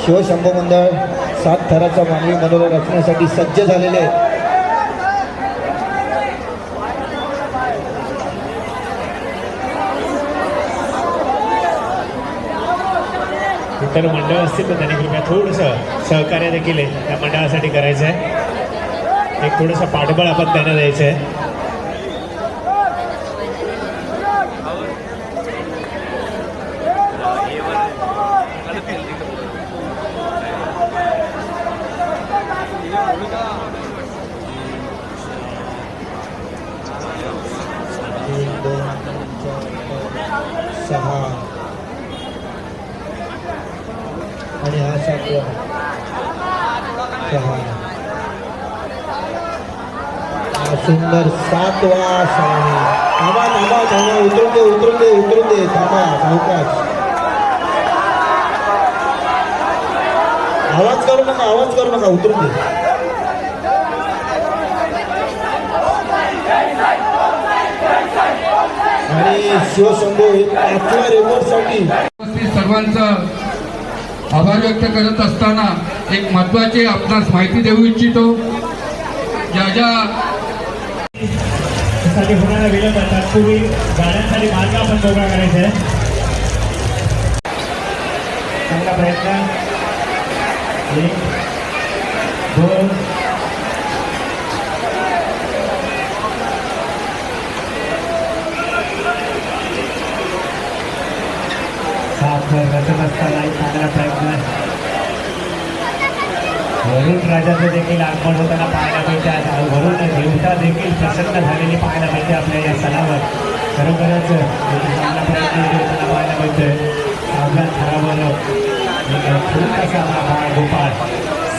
शिवशंभू मंडळ 7 थराचा मानवी मनोरा रचण्यासाठी सज्ज झालेले आहेत. इतर मंडळ असतील तर त्यांनी कृपया थोडंसं सहकार्य देखील त्या मंडळासाठी करायचं आहे. एक थोडंसं पाठबळ आपण त्यांना द्यायचं आहे. आणि हा 7वा 6 सुंदर 7वा 6. थांबा थांबा थांबा, उतरून दे थांबा, सावकाश. आवाज करू नका, उतरून दे. आणि शिवशंभू 5व्या रेकॉर्डसाठी सर्वांचं आभार व्यक्त करत असताना एक महत्त्वाची आपणास माहिती देऊ इच्छितो. ज्या होणारा विलंब तत्पूर्वी गाड्यांसाठी मार्ग आपण मोकळा करायचा आहे. चांगला प्रयत्न. 1 2 7 रचत असताना एक चांगला प्रयत्न. वरुण राजाचं देखील आगमन होताना पाहायला मिळते. वरुण देवता देखील प्रसन्न झालेली पाहायला मिळते आपल्या या सणावर. खरोखरच चांगला प्रयत्न देवताना पाहायला मिळतोय. आपल्या थरावर छोटासा बाळ गोपाळ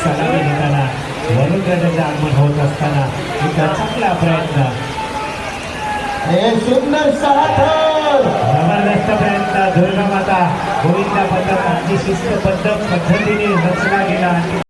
सलामी घेताना वरुण राजाचं आगमन होत असताना एक चांगला प्रयत्न. सुंदर 6 थर. जबरदस्त प्रयत्न. दुर्गा माता गोविंदा पद्धत अगदी शिस्तबद्ध पद्धतीने रचला गेला.